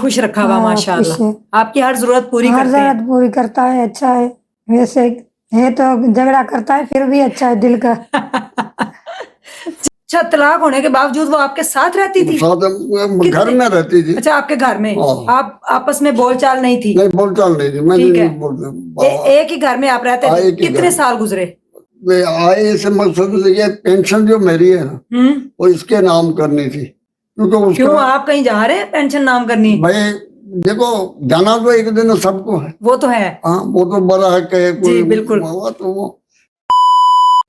खुश रखा हुआ हाँ, माशाल्लाह। खुश है। आपकी हर जरूरत पूरी हर करते हैं। जरूरत पूरी करता है, अच्छा है। वैसे है तो झगड़ा करता है, फिर भी अच्छा है दिल का। अच्छा, तलाक होने के बावजूद वो आपके साथ रहती थी? साथ घर में रहती थी। अच्छा, आपके घर में हाँ। आप आपस में बोलचाल नहीं थी? नहीं, बोलचाल नहीं थी। मैं ठीक है। नहीं बोलते। एक ही घर में आप रहते थे? एक ही कितने घर। साल गुजरे? वे आए से मकसद ये पेंशन जो मेरी है ना, वो इसके नाम करनी थी, क्योंकि उसका क्यों आप कहीं जा रहे हैं पेंशन नाम करनी? भाई देखो, जाना तो एक दिन सबको है। वो तो है। हाँ, वो तो बड़ा है कि जी बिल्कुल। तो वो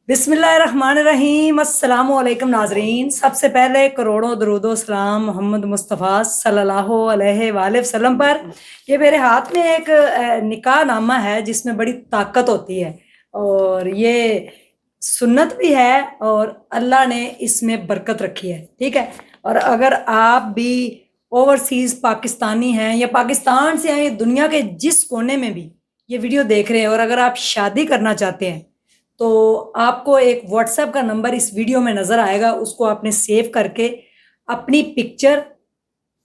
बिस्मिल्लाहिर्रहमानिर्रहीम। अस्सलामु अलैकुम नाजरीन। सबसे पहले करोड़ों दरूदो सलाम मोहम्मद मुस्तफ़ा सल्लल्लाहु अलैहि वसल्लम पर। ये मेरे हाथ में एक निकाह नामा है जिसमें बड़ी ताकत होती है और ये सुन्नत भी है और अल्लाह ने इसमें बरकत रखी है। ठीक है। और अगर आप भी ओवरसीज पाकिस्तानी हैं या पाकिस्तान से हैं, दुनिया के जिस कोने में भी ये वीडियो देख रहे हैं और अगर आप शादी करना चाहते हैं तो आपको एक व्हाट्सएप का नंबर इस वीडियो में नज़र आएगा, उसको आपने सेव करके अपनी पिक्चर,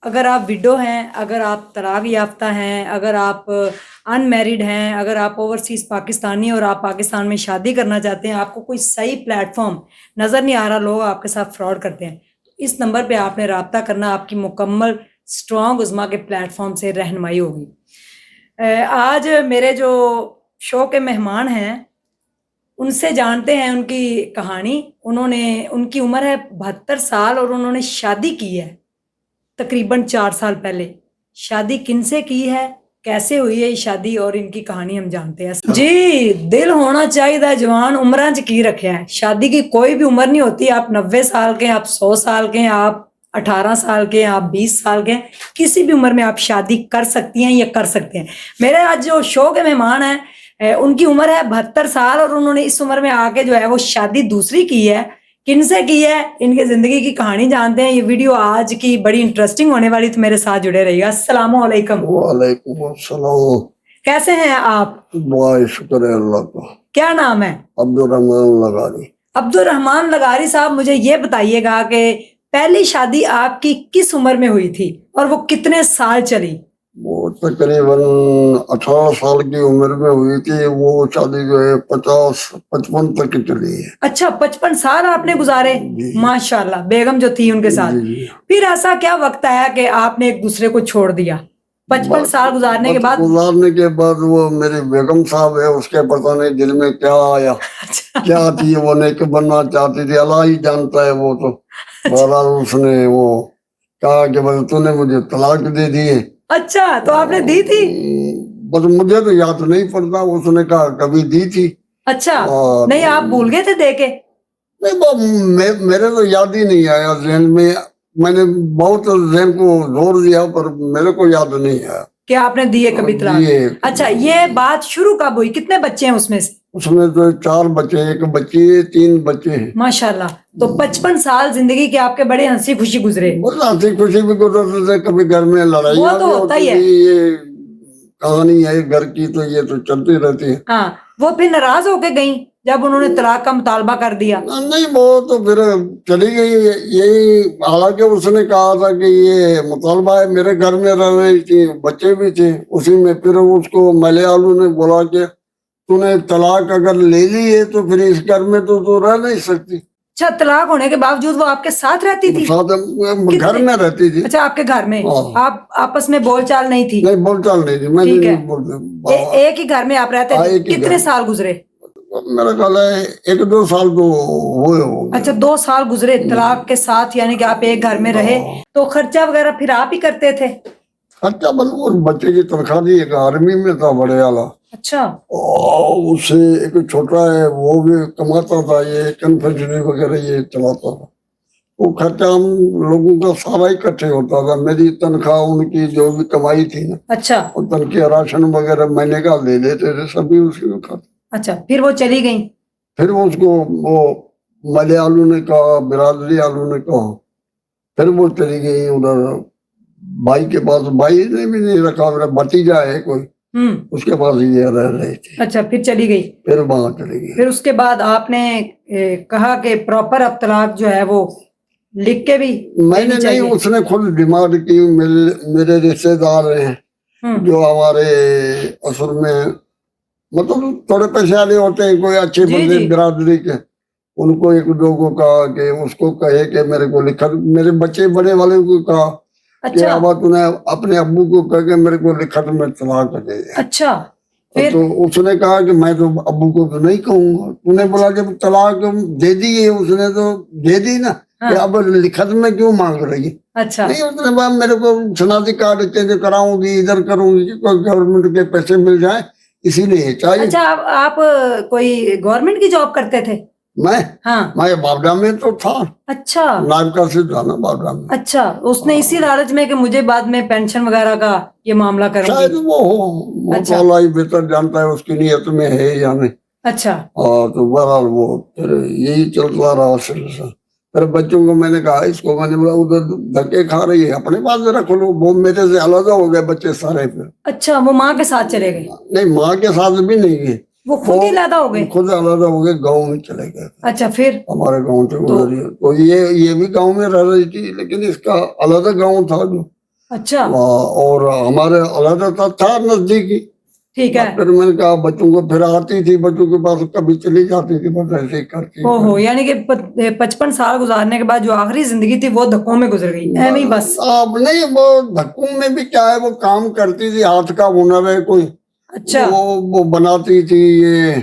अगर आप विडो हैं, अगर आप तलाक याफ्ता हैं, अगर आप अनमैरिड हैं, अगर आप ओवरसीज़ पाकिस्तानी और आप पाकिस्तान में शादी करना चाहते हैं, आपको कोई सही प्लेटफॉर्म नज़र नहीं आ रहा, लोग आपके साथ फ्रॉड करते हैं, तो इस नंबर पे आपने रब्ता करना, आपकी मुकम्मल स्ट्रॉन्ग उज़्मा के प्लेटफॉर्म से रहनुमाई होगी। आज मेरे जो शो के मेहमान हैं उनसे जानते हैं उनकी कहानी। उनकी उम्र है 72 साल और उन्होंने शादी की है तकरीबन 4 साल पहले। शादी किनसे की है, कैसे हुई है ये शादी और इनकी कहानी हम जानते हैं। जी, दिल होना चाहिए जवान, उम्र च की रखे है। शादी की कोई भी उम्र नहीं होती। आप 90 साल के, आप 100 साल के, आप 18 साल के, आप 20 साल के, किसी भी उम्र में आप शादी कर सकती हैं या कर सकते हैं। मेरे आज जो शो के मेहमान हैं उनकी उम्र है 72 साल और उन्होंने इस उम्र में आके जो है वो शादी दूसरी की है। किनसे की है, इनके जिंदगी की कहानी जानते हैं। ये वीडियो आज की बड़ी इंटरेस्टिंग होने वाली, तो मेरे साथ जुड़े रहिएगा। अस्सलामु अलैकुम। वालेकुम अस्सलाम। कैसे हैं आप? बहुत शुक्र है अल्लाह का। क्या नाम है? अब्दुर्रहमान लगारी। अब्दुर्रहमान लगारी साहब, मुझे ये बताइएगा कि पहली शादी आपकी किस उम्र में हुई थी और वो कितने साल चली? वो तकरीबन 18 साल की उम्र में हुई थी। वो शादी जो है 50-55 तक चली है। अच्छा, 55 साल आपने गुजारे? माशाल्लाह। बेगम जो थी उनके साथ। फिर ऐसा क्या वक्त आया कि आपने एक दूसरे को छोड़ दिया 55 साल गुजारने के बाद? गुजारने के बाद वो मेरी बेगम साहब है, उसके पता नहीं दिल में क्या आया। अच्छा। क्या थी, वो नेक बनना चाहती थी, अल्लाह ही जानता है वो तो। बहरहाल उसने वो कहा कि बस तूने मुझे तलाक दे दी है। अच्छा, तो आपने दी थी? बस मुझे तो याद नहीं पड़ता, उसने कहा कभी दी थी। अच्छा, नहीं आप भूल गए थे दे के? नहीं, वो मेरे तो याद ही नहीं आया ज़हन में। मैंने बहुत ज़हन को जोर दिया पर मेरे को याद नहीं आया कि आपने दिए कभी तलाक। अच्छा, ये बात शुरू कब हुई? कितने बच्चे हैं उसमें से? उसमें तो 4 बच्चे, 1 बच्ची है, 3 बच्चे हैं। माशाल्लाह। तो 55 साल जिंदगी के आपके बड़े हंसी खुशी गुजरे? हंसी खुशी भी गुजरते थे, कभी घर में लड़ाई वो तो होता ही है। ये कहानी है घर की, तो ये तो चलती रहती है। हाँ, वो फिर नाराज होके गई जब उन्होंने तलाक का मुतालबा कर दिया? नहीं, वो तो फिर चली गई। यही, हालांकि उसने कहा था कि ये मुतालबा है, मेरे घर में रह रही थी, बच्चे भी थे उसी में। फिर उसको मलयालू ने बोला कि तूने तलाक अगर ले ली है तो फिर इस घर में तो तू रह नहीं सकती। अच्छा, तलाक होने के बावजूद वो आपके साथ रहती थी? साथ घर में रहती थी। अच्छा, आपके घर में? आप आपस में बोलचाल नहीं थी? नहीं, बोलचाल नहीं थी। मैं नहीं बोलता। एक ही घर में आप रहते थे? कितने साल गुजरे? मेरा ख्याल है 1-2 साल तो हुए होंगे। अच्छा, 2 साल गुजरे तलाक के साथ, यानी कि आप एक घर में रहे। तो खर्चा वगैरह फिर आप ही करते थे? खर्चा और बच्चे की तनख्वाह दी, एक आर्मी में था बड़े आला। अच्छा। उससे एक छोटा है वो भी कमाता था, ये कन्फेक्शनरी वगैरह ये चलाता था। वो खर्चा हम लोगों का सारा इकट्ठे होता था। मेरी तनख्वाह, उनकी जो भी कमाई थी ना, अच्छा, वो तनख्वाह, राशन वगैरह महीने का ले लेते थे, सभी उसी में खाते। अच्छा, फिर वो चली गई? फिर उसको वो मलयालू ने कहा, बिरादरी आलू ने कहा, फिर वो चली गई उधर भाई के पास। भाई ने भी नहीं रखा, मेरा भतीजा है कोई, उसके पास ये रह रही थी। अच्छा, फिर चली गई? फिर वहां चली गई। फिर उसके बाद आपने कहा कि प्रॉपर अब तलाक जो है वो लिख के भी मैंने देनी नहीं, चाहिए? उसने खुद डिमांड की। मेरे रिश्तेदार हैं जो हमारे असल में मतलब थोड़े पैसे वाले होते हैं, कोई अच्छे जी, बंदे जी। बिरादरी के, उनको एक दो को कहा कि उसको कहे कि मेरे को लिखत, मेरे बच्चे बड़े वाले को कहा कि अच्छा अब तूने अपने अब्बू को कह के मेरे को लिखत में तलाक दे दे। अच्छा, फिर तो उसने कहा कि मैं तो अब्बू को तो नहीं कहूंगा। तूने बोला जब तलाक दे दी है उसने तो दे दी ना, हाँ। कि अब लिखत में क्यों मांग रही? अच्छा नहीं, उसने कहा मेरे को शनाख्ती कार्ड चेंज कराऊंगी, इधर करूंगी, कोई गवर्नमेंट के पैसे मिल जाए इसीलिए चाहिए। अच्छा, आप कोई गवर्नमेंट की जॉब करते थे? मैं हाँ। मैं बावड़ा में तो था, अच्छा नायब का से था ना बावड़ा में। अच्छा, उसने इसी लालच में कि मुझे बाद में पेंशन वगैरह का ये मामला शायद करूंगी। वो हो, वो अच्छा। तो अल्लाह ही बेहतर जानता है उसकी नीयत में है या नहीं। अच्छा और तो बहरहाल वो फिर यही चलता रहा सिलसिला। फिर बच्चों को मैंने कहा, इसको मैंने बोला उधर धक्के खा रही है, अपने पास रख लो। वो मेरे से अलग हो गए बच्चे सारे। फिर अच्छा, वो माँ के साथ चले गए? नहीं, माँ के साथ भी नहीं गए, वो खुद ही अलग हो गए? खुद अलग हो गए, गाँव में चले गए। अच्छा, फिर? हमारे गाँव से उधर ही। तो ये भी गाँव में रह रही थी, लेकिन इसका अलग गाँव था जो। अच्छा और हमारे अलग था नजदीकी। ठीक है। फिर मैंने कहा बच्चों को, फिर आती थी बच्चों के पास, कभी चली जाती थी, बस ऐसे ही करती। ओहो, यानी कि 55 साल गुजारने के बाद जो आखिरी जिंदगी थी वो धक्कों में गुजर गई, ऐਵੇਂ ही बस? अब नहीं, वो धक्कों में भी क्या है, वो काम करती थी, हाथ का हुनर है कोई। अच्छा, वो बनाती थी ये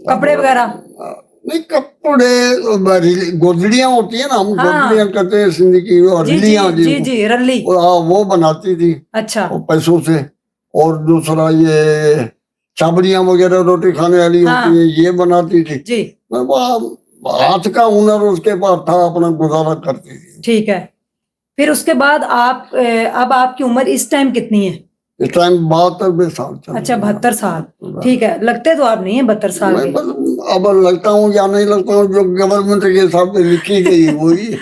कपड़े वगैरह? नहीं, कपड़े, गोदड़ियां होती है ना, हम हाँ। गोदड़ियां कहते हैं सिंधी की, और जी जी रलियां जी जी, रल्ली। वो बनाती थी अच्छा और पैसों से। और दूसरा ये चाबड़ियां वगैरह रोटी खाने वाली हाँ। होती है, ये बनाती थी। जी वो हाथ का हुनर उसके पास था, अपना गुजारा करती थी। ठीक है। फिर उसके बाद आप अब आपकी उम्र इस टाइम कितनी है? इस टाइम 72 साल चल अच्छा, रहे हैं। 72 साल। ठीक है, लगते तो आप नहीं है 72 साल मैं के। बस अब लगता हूँ या नहीं लगता हूँ, जो गवर्नमेंट के हिसाब से लिखी गई वही है।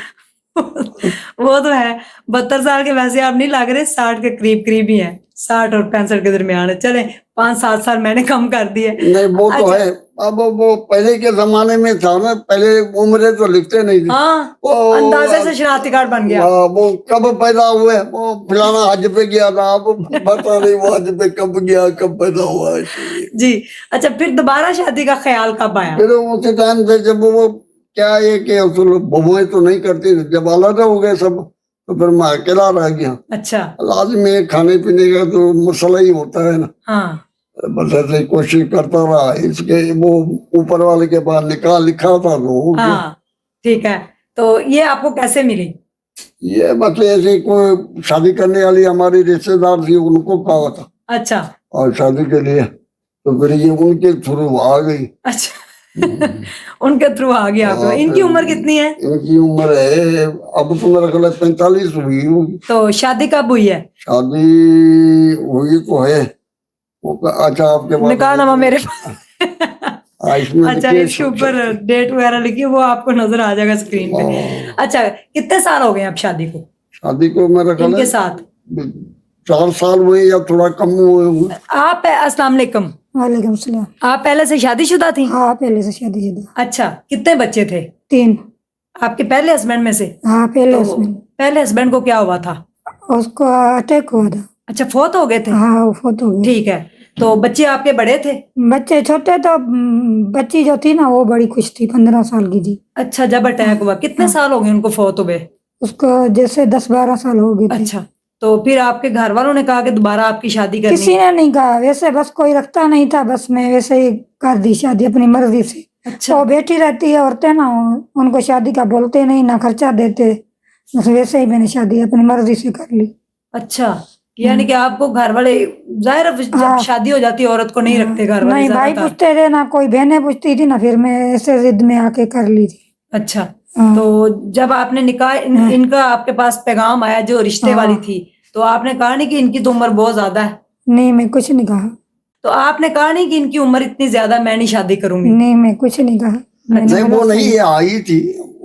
वो तो है, 72 साल के वैसे आप नहीं लग रहे, 60 के करीब करीब ही है, 60 और 65 के दरमियान है। चले 5-7 साल मैंने कम कर दिए। नहीं, वो तो अच्छा। है। अब वो पहले के जमाने में था ना, पहले उम्र तो लिखते नहीं थे। हाँ, वो अंदाजे से शनाख्ती कार्ड बन गया। वो कब पैदा हुए, वो फलाना हज पे गया था, अब पता नहीं वो हज पे कब गया, कब पैदा हुआ है। जी। अच्छा, फिर दोबारा शादी का ख्याल कब आया? फिर उसी टाइम से जब वो क्या है कि बहुएं तो नहीं करती थी, जब अलग हो गए सब, तो फिर मैं अकेला रह गया। अच्छा लाजमी खाने पीने का तो मसला ही होता है ना। हाँ बस ऐसे ही कोशिश करता रहा। इसके वो ऊपर वाले के पास निकाह लिखा था तो हो गया। हाँ ठीक है। तो ये आपको कैसे मिली? ये मतलब ऐसे कोई शादी करने वाली हमारी रिश्तेदार थी, उनको कहा था अच्छा और शादी के लिए, तो फिर ये उनके थ्रू आ गई। अच्छा उनके थ्रू आ गया आपको। हाँ, इनकी फिर उम्र कितनी है? इनकी उम्र है अब तो मेरा ख्याल है 45 हुई होगी। तो शादी कब हुई है? शादी हुई तो है वो। अच्छा, आपके पास निकाहनामा मेरे पास। इसमें अच्छा, लिखिए इसके ऊपर डेट वगैरह लिखी है, वो आपको नजर आ जाएगा स्क्रीन पे। अच्छा, कितने साल हो गए आप शादी को? शादी को मेरा ख्याल इनके है साथ 4 साल हुए या थोड़ा कम हुए होंगे। आप अस्सलाम वालेकुम, वालेकुम सलाम। आप पहले से शादीशुदा थी? हाँ, पहले से शादीशुदा। अच्छा, कितने बच्चे थे 3। आपके पहले हस्बैंड में से? हाँ, पहले तो हस्बैंड। पहले हस्बैंड को क्या हुआ था? उसको अटैक हुआ था। अच्छा, फौत हो गए थे? हाँ, वो फोत हो गई। ठीक है। तो बच्चे आपके बड़े थे? बच्चे छोटे तो बच्ची जो थी ना वो बड़ी खुश थी, 15 साल की थी। अच्छा, जब अटैक हुआ कितने साल हो गए उनको फौत हुए? उसको जैसे 10-12 साल हो गए थे। अच्छा, तो फिर आपके घर वालों ने कहा कि दोबारा आपकी शादी करनी किसी है? ने नहीं कहा, वैसे बस कोई रखता नहीं था, बस मैं वैसे ही कर दी शादी अपनी मर्जी से। अच्छा वो बेटी रहती है औरतें ना, उनको शादी का बोलते नहीं, ना खर्चा देते, बस वैसे ही मैंने शादी अपनी मर्जी से कर ली। अच्छा, यानी कि आपको घर वाले, जाहिर है जब हाँ। शादी हो जाती है औरत को नहीं रखते घर वाले नहीं, भाई ज्यादातर। पूछते थे ना, कोई बहनें पूछती थी ना, फिर मैं ऐसे जिद में आके कर ली थी। अच्छा, हाँ। तो जब आपने निकाह इनका आपके पास पैगाम आया जो रिश्ते वाली थी, तो आपने कहा नहीं कि इनकी तो उम्र बहुत ज्यादा है? नहीं, मैं कुछ नहीं कहा। तो आपने कहा नहीं कि इनकी उम्र इतनी ज्यादा, मैं नहीं शादी करूंगी? नहीं, मैं कुछ नहीं कहा। मैंने नहीं, बोला वो नहीं, सही। ये आई थी,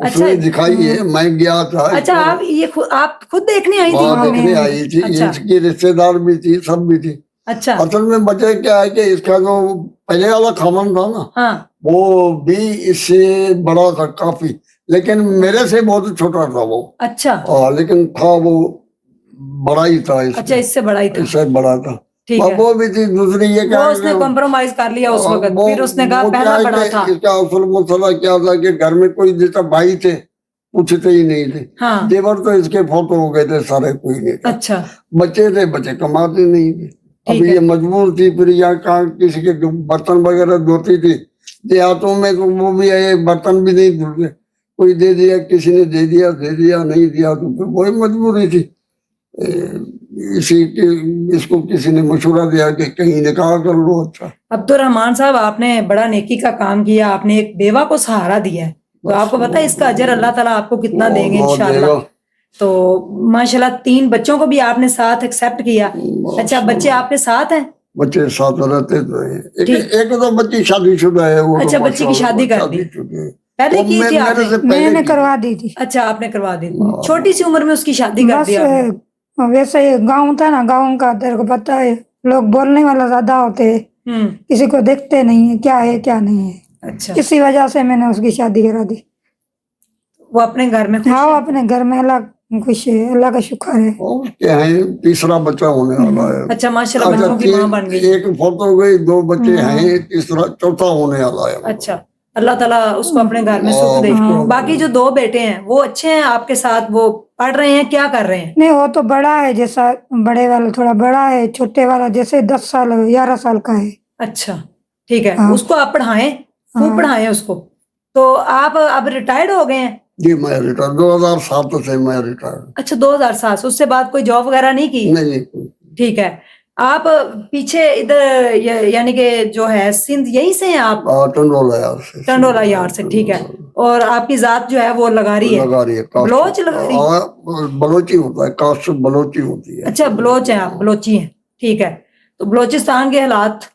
उसने दिखाई है, मैं गया था। अच्छा, आप खुद देखने आई थी? वहाँ देखने आई थी। अच्छा। इसकी रिश्तेदार भी थी, सब भी थी। अच्छा असल में बच्चे क्या है कि इसका जो पहले वाला खामन था ना, हाँ वो भी इससे बड़ा था काफी। लेकिन मेरे से बहुत छोटा था वो। अच्छा लेकिन था वो बड़ा ही था अच्छा, इससे बड़ा ही था। इससे बड़ा था। ठीक है, वो भी थी दूसरी, ये वो क्या उसने कॉम्प्रोमाइज कर लिया उस वक्त, वो फिर उसने कहा वो क्या पहला है बड़ा कि था। इसका असल मसला क्या था कि घर में कोई जैसा भाई थे पूछते ही नहीं थे। हाँ देवर तो इसके फोटो हो गए थे सारे, कोई नहीं था। अच्छा बच्चे थे, बच्चे कमाते नहीं थे। ठीक अब है। ये मजबूर थी, फिर यहाँ कहाँ किसी के बर्तन वगैरह धोती थी देहातों में, तो वो भी ये बर्तन भी नहीं धुलते, कोई दे दिया, किसी ने दे दिया, नहीं दिया तो फिर वही मजबूरी थी। इसी के इसको किसी ने मशवरा दिया कि कहीं निकाह कर लो। अच्छा, अब्दुर्रहमान साहब, आपने बड़ा नेकी का काम किया, आपने एक बेवा को सहारा दिया है, तो आपको पता है इसका अजर अल्लाह ताला आपको कितना देंगे बहुत इंशाल्लाह। देगा। तो माशाल्लाह 3 बच्चों को भी आपने साथ एक्सेप्ट किया। अच्छा, बच्चे आपके साथ हैं? बच्चे साथ रहते तो हैं। ठीक। एक तो बच्ची शादीशुदा है वो। अच्छा, तो बच्ची की शादी कर दी। शादीशुदा है। पहले वो की थी मेरे आपने? से पहले मैंने की। करवा दी थी। अच्छा, आपने करवा दी, छोटी सी उम्र में उसकी शादी कर बस दी आपने। वैसे ही गांव था ना, गांव का तेरे को पता है, लोग बोलने वाला ज्यादा होते हैं, किसी को देखते नहीं है क्या है क्या नहीं है। अच्छा, इसी वजह से मैंने उसकी शादी करा दी। वो अपने घर में खुश हाँ, है? वो अपने घर में अल्लाह खुश है, अल्लाह का शुक्र है। और क्या है, तीसरा बच्चा होने वाला है। अच्छा, माशाल्लाह, बच्चों की माँ बन गई। एक फोटो गई, 2 बच्चे हैं, तीसरा चौथा होने वाला है। अच्छा, अल्लाह ताला उसको अपने घर में सुख दे। बाकी जो 2 बेटे हैं वो अच्छे हैं आपके साथ, वो पढ़ रहे हैं, क्या कर रहे हैं? नहीं, वो तो बड़ा है, जैसा बड़े वाला थोड़ा बड़ा है, छोटे वाला जैसे 10 साल 11 साल का है। अच्छा ठीक है, हाँ। उसको आप पढ़ाएं, खूब पढ़ाएं उसको। तो आप अब रिटायर्ड हो गए हैं? जी, मैं रिटायर 2007 से मैं रिटायर। अच्छा, 2007 उससे बाद कोई जॉब वगैरह नहीं की? नहीं। ठीक है। आप पीछे इधर यानी कि जो है सिंध यहीं से हैं आप? टंडोला यार से। टंडोला यार से, ठीक है। और आपकी जात जो है वो लगा रही है? बलोच लगा रही है? बलोची होता है, कास्ट बलोची होती है। अच्छा, बलोच हैं आप, बलोची हैं, ठीक है। तो बलोचिस्तान के हालात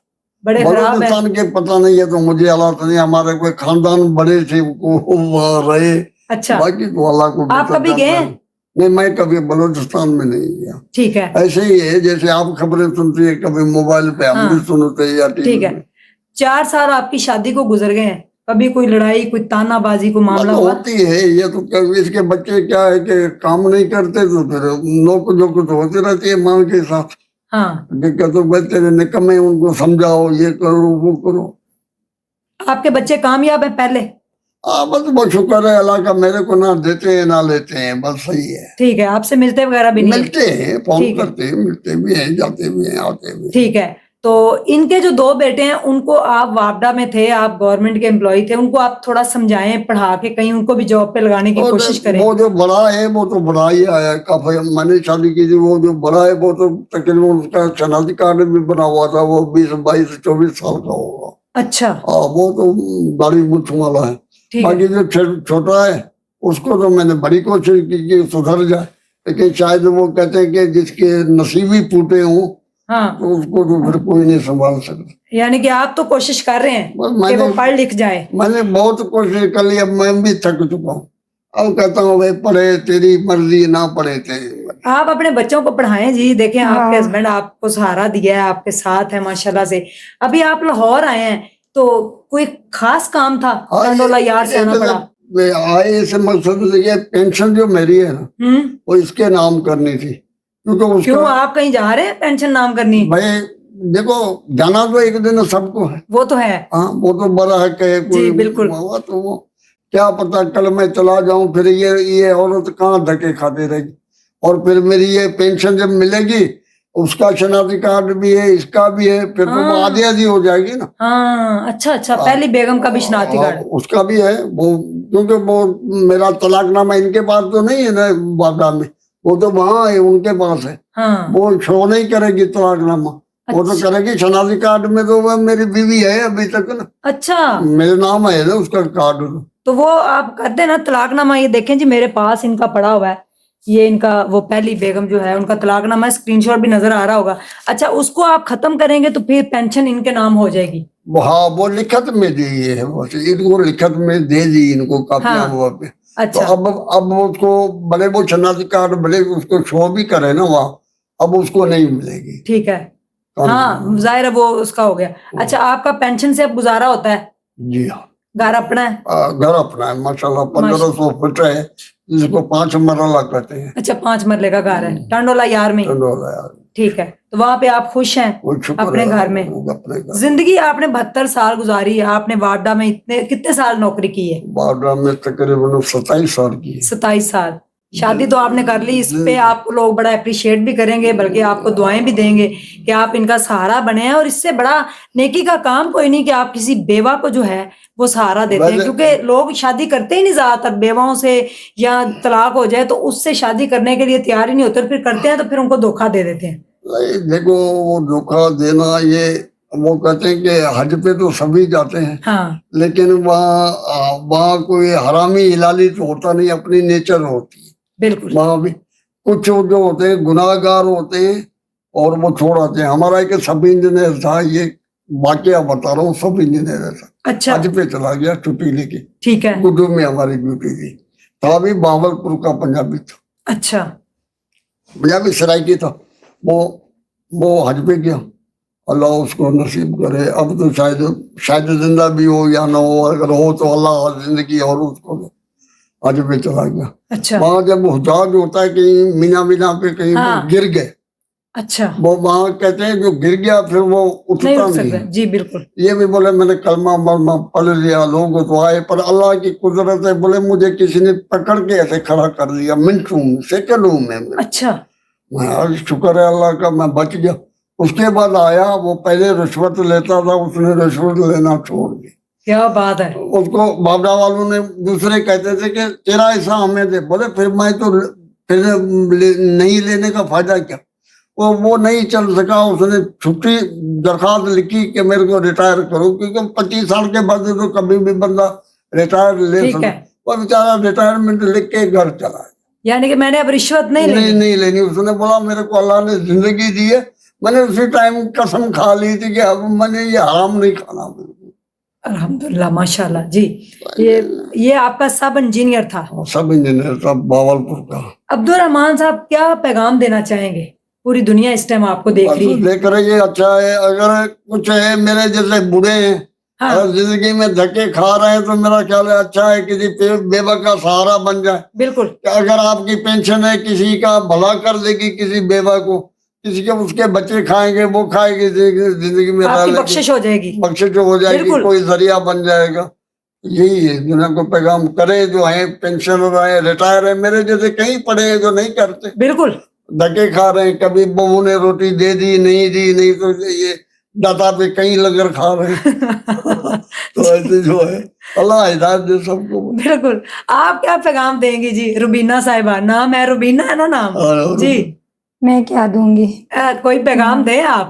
बड़े खराब है। बलोचिस्तान के पता नहीं है, तो मुझे हालात नहीं, हमारे कोई खानदान बड़े थे वो वहाँ रहे। अच्छा, बाकी तो अल्लाह को आप कभी गए हैं? नहीं, मैं कभी बलोचिस्तान में नहीं गया। ठीक है, ऐसे ही है जैसे आप खबरें सुनती है कभी मोबाइल पे, हम भी सुनते हैं या टीवी ठीक है। 4 साल आपकी शादी को गुजर गए हैं, कभी कोई लड़ाई, कोई तानाबाजी, कोई मामला हुआ? होती है ये तो। इसके बच्चे क्या है कि काम नहीं करते, तो फिर नोक झोंक तो होती रहती है माँ के साथ। हाँ, तो बच्चे निकम्मे, उनको समझाओ, ये करो वो करो। आपके बच्चे कामयाब हैं पहले? बस बहुत शुक्र है अल्लाह का, मेरे को ना देते हैं ना लेते हैं, बस सही है। ठीक है, आपसे मिलते वगैरह भी नहीं? मिलते हैं, फोन करते हैं, मिलते भी हैं, जाते भी हैं, आते भी हैं। ठीक है। तो इनके जो 2 बेटे हैं उनको आप वापडा में थे, आप गवर्नमेंट के एम्प्लॉय थे, उनको आप थोड़ा समझाएं, पढ़ा के कहीं उनको भी जॉब पे लगाने की कोशिश करें। वो जो बड़ा है वो तो बड़ा ही आया काफी, मैंने शादी की थी। वो जो बड़ा है वो तो तकरीबन उसका शनाख्ती कार्ड भी बना हुआ था, वो 20, 22, 24 साल का होगा। अच्छा, वो तो दाढ़ी मूंछ वाला है। बाकी जो छोटा है उसको तो मैंने बड़ी कोशिश की कि सुधर जाए, लेकिन शायद वो कहते हैं कि जिसके नसीब ही टूटे हों, हाँ, तो उसको तो फिर कोई नहीं संभाल सकता। यानी कि आप तो कोशिश कर रहे हैं कि वो पढ़ लिख जाए। मैंने बहुत कोशिश कर ली, अब मैं भी थक चुका हूँ। अब कहता हूँ भाई पढ़े, तेरी मर्जी, ना पढ़े तेरी मर्जी। आप अपने बच्चों को पढ़ाएं जी। देखें, आपके हस्बैंड आपको सहारा दिया है, आपके साथ है माशाल्लाह से। अभी आप लाहौर आए हैं, तो कोई खास काम था? टंडोला यार से आना पड़ा? आए इसे मकसद ये पेंशन जो मेरी है ना, वो इसके नाम करनी थी, क्योंकि क्यों आप कहीं जा रहे हैं पेंशन नाम करनी? भाई देखो, जाना तो एक दिन सबको है। वो तो है, हाँ, वो तो बड़ा है कहे कोई। बिल्कुल। तो वो क्या पता कल मैं चला जाऊं, फिर ये औरत कहाँ धक्के खाती रहेगी। और फिर मेरी ये पेंशन जब मिलेगी, उसका शनाख्ती कार्ड भी है, इसका भी है, फिर तो वो आधी आधी हो जाएगी ना। हाँ, अच्छा, पहली बेगम का भी शनाख्ती कार्ड? उसका भी है वो, क्योंकि वो मेरा तलाकनामा इनके पास तो नहीं है ना वापडा में, वो तो वहाँ है, उनके पास है। हाँ। वो शो नहीं करेगी तलाकनामा, वो तो करेगी शनाख्ती कार्ड में, तो वह मेरी बीवी है अभी तक ना। अच्छा, मेरे नाम है ना उसका कार्ड। तो वो आप कर देना तलाकनामा। ये देखें जी, मेरे पास इनका पड़ा हुआ है, ये इनका वो पहली बेगम जो है उनका तलाकनामा, स्क्रीनशॉट भी नजर आ रहा होगा। अच्छा, उसको आप खत्म करेंगे तो फिर पेंशन इनके नाम हो जाएगी? हाँ, वो लिखत में दी है, इनको लिखत में दे दी इनको कापियां वो पे। अच्छा, तो अब उसको भले वो शनाख्ती कार्ड भले उसको शो भी करे ना वहाँ, अब उसको नहीं मिलेगी। ठीक है, हाँ, जाहिर है वो उसका हो गया। अच्छा, आपका पेंशन से अब गुजारा होता है? जी हाँ। घर अपना है? घर अपना है माशाल्लाह, 1500 फुट है, जिसको 5 मरला कहते हैं। अच्छा, 5 मरले का घर है टांडोला यार में? टंडोला यार। ठीक है, तो वहां पे आप खुश हैं अपने घर में? अपने घर। जिंदगी आपने 72 साल गुजारी है, आपने वाडा में कितने साल नौकरी की है? वाडा में तकरीबन 27 साल की है। 27 साल। शादी तो आपने कर ली, इस पे आपको लोग बड़ा अप्रिशिएट भी करेंगे, बल्कि आपको दुआएं भी देंगे कि आप इनका सहारा बने हैं। और इससे बड़ा नेकी का काम कोई नहीं कि आप किसी बेवा को जो है वो सहारा देते हैं, क्योंकि लोग शादी करते ही नहीं ज्यादातर बेवाओं से, या तलाक हो जाए तो उससे शादी करने के लिए तैयार ही नहीं होते, फिर करते हैं तो फिर उनको धोखा दे देते हैं। देखो, वो धोखा देना, ये वो कहते हैं कि हज पे तो सभी जाते हैं, हाँ, लेकिन वहाँ कोई हरामी हिलाली तो होता नहीं, अपनी नेचर होती है। बिल्कुल। वहाँ भी कुछ जो होते हैं गुनाहगार होते हैं और वो छोड़ आते हैं। हमारा एक सब इंजीनियर था, ये वाकया बता रहा हूँ, सब इंजीनियर था। अच्छा, हज पे चला गया छुट्टी लेके। ठीक है। गुड्डू में हमारी ड्यूटी थी, था भी बावलपुर का पंजाबी था। अच्छा, पंजाबी सराइकी था। वो हज पे गया, अल्लाह उसको नसीब करे। अब तो शायद जिंदा भी हो या ना हो, अगर हो तो अल्लाह जिंदगी और उसको हज पे चला गया। अच्छा, वहां जब हुजाज होता है कहीं मीना पे कहीं हाँ। गिर गए, अच्छा, वो वहां कहते हैं जो गिर गया फिर वो उठता नहीं उठ नहीं सकता। है। जी बिल्कुल। ये भी बोले मैंने कलमा मलमा पढ़ लिया, लोग तो आए, पर अल्लाह की कुदरत है, बोले मुझे किसी ने पकड़ के ऐसे खड़ा कर दिया मिनटों में, सेकंडों में। अच्छा, मैं आज शुक्र है अल्लाह का, मैं बच गया। उसके बाद आया, वो पहले रिश्वत लेता था, उसने रिश्वत लेना छोड़ दी। क्या बात है। उसको बाबरा वालों ने दूसरे कहते थे कि तेरा ऐसा हमें दे, बोले फिर मैं तो फिर नहीं लेने का फायदा क्या। वो नहीं चल सका, उसने छुट्टी दरखास्त लिखी कि मेरे को रिटायर करो, क्योंकि 25 साल के बाद तो कभी भी बंदा रिटायर ले सकता। वो बेचारा रिटायरमेंट लिख के घर चला, यानी कि मैंने अब रिश्वत नहीं लेनी। उसने बोला मेरे को अल्लाह ने जिंदगी दी है, मैंने उसी टाइम कसम खा ली थी कि अब मैंने ये हराम नहीं खाना। अल्हम्दुलिल्लाह, माशाल्लाह जी। ये आपका सब इंजीनियर था? सब इंजीनियर था, बावलपुर का। अब्दुल रहमान साहब, क्या पैगाम देना चाहेंगे? पूरी दुनिया इस टाइम आपको देख रही है। देख रही है, अच्छा है। अगर कुछ है मेरे जैसे बूढ़े हैं, हाँ। अगर जिंदगी में धक्के खा रहे हैं, तो मेरा ख्याल है अच्छा है किसी बेवा का सहारा बन जाए। बिल्कुल। अगर आपकी पेंशन है, किसी का भला कर देगी, किसी बेवा को, किसी के उसके बच्चे खाएंगे, वो खाएगी, जिंदगी में बख्शिश हो जाएगी, बख्शिश हो जाएगी, कोई जरिया बन जाएगा। यही है दुनिया को पैगाम करे। जो है पेंशनर है, रिटायर है, मेरे जैसे कई पड़े हैं जो नहीं करते, बिल्कुल धक्के खा रहे हैं। कभी बहू ने रोटी दे दी, नहीं तो ये दाता पे कहीं लगर खा रहे हैं। तो ऐसे जो है, अल्लाह हिदायत दे सबको। बिल्कुल। आप क्या पैगाम देंगी जी? रुबीना साहिबा, नाम है रुबीना, है ना नाम जी? मैं क्या दूंगी? कोई पैगाम दे आप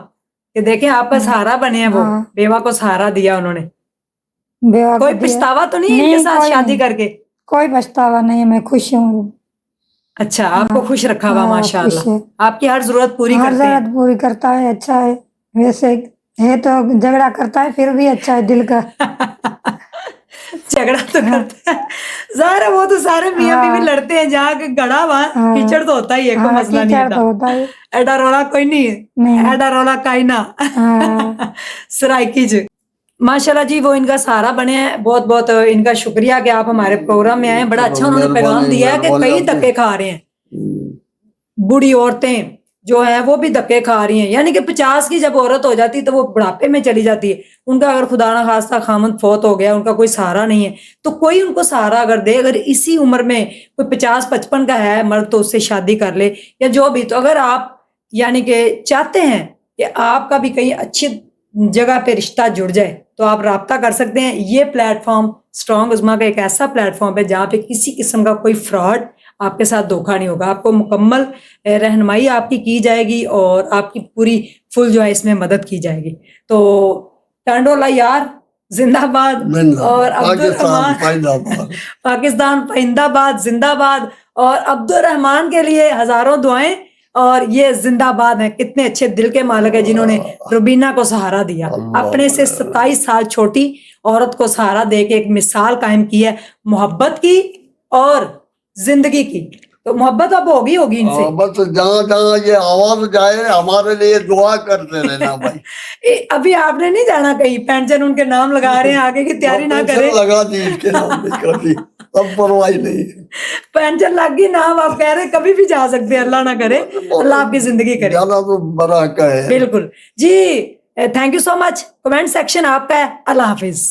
कि देखें आपका सहारा बने हैं वो। बेवा को सहारा दिया उन्होंने, कोई पछतावा तो नहीं इनके साथ शादी करके? कोई पछतावा नहीं, मैं खुश हूँ। अच्छा, आपको खुश रखा हुआ माशाल्लाह, आपकी हर जरूरत पूरी करता है। अच्छा है, वैसे है तो झगड़ा करता है, फिर भी अच्छा है दिल का। झगड़ा तो करता है, जाहिर है वो तो सारे मियां बीवी लड़ते हैं, जहाँ गड़ा हुआ कीचड़ तो होता ही है, कोई मसला नहीं होता। एडा रोला कोई नहीं है, एडा रोला काई ना। सराइकी जी, माशाल्लाह जी, वो इनका सहारा बने हैं। बहुत बहुत इनका शुक्रिया कि आप हमारे प्रोग्राम में आए। बड़ा अच्छा उन्होंने पैगाम दिया है कि कई धक्के खा रहे हैं, बूढ़ी औरतें जो है वो भी धक्के खा रही हैं। यानी कि 50 की जब औरत हो जाती है तो वो बुढ़ापे में चली जाती है। उनका अगर खुदा ना खास्ता खामद फौत हो गया, उनका कोई सहारा नहीं है, तो कोई उनको सहारा अगर दे। अगर इसी उम्र में कोई 50-55 का है मर्द तो उससे शादी कर ले, या जो भी। तो अगर आप यानी कि चाहते हैं कि आपका भी कहीं अच्छी जगह पे रिश्ता जुड़ जाए, तो आप राब्ता कर सकते हैं। ये प्लेटफॉर्म स्ट्रॉन्ग उज़्मा का एक ऐसा प्लेटफॉर्म है जहाँ पे किसी किस्म का कोई फ्रॉड, आपके साथ धोखा नहीं होगा। आपको मुकम्मल रहनुमाई आपकी की जाएगी और आपकी पूरी फुल जो है इसमें मदद की जाएगी। तो टांडोला यार जिंदाबाद, और अब्दुल रहमान पाकिस्तान पाइंदाबाद जिंदाबाद। और अब्दुल रहमान के लिए हजारों दुआएं, और ये जिंदाबाद है। कितने अच्छे दिल के मालिक है जिन्होंने रुबीना को सहारा दिया, अपने से 27 साल छोटी औरत को सहारा दे के एक मिसाल कायम की है मोहब्बत की और जिंदगी की। तो मोहब्बत अब होगी इनसे। बस जहाँ जहाँ ये आवाज जाए हमारे लिए दुआ करते रहना भाई। अभी आपने नहीं जाना कहीं, पेंशन उनके नाम लगा रहे हैं, आगे की तैयारी ना पेंशन करें। लगा दी इसके नाम पे कभी, अब परवाह नहीं है। पेंशन लग गई, नाम आप कह रहे हैं, कभी भी जा सकते हैं, अल्लाह ना करे, अल्लाह आपकी जिंदगी करे। जाना तो बड़ा का है। बिल्कुल जी, thank you so much. Comment section आपका है। अल्लाह हाफिज।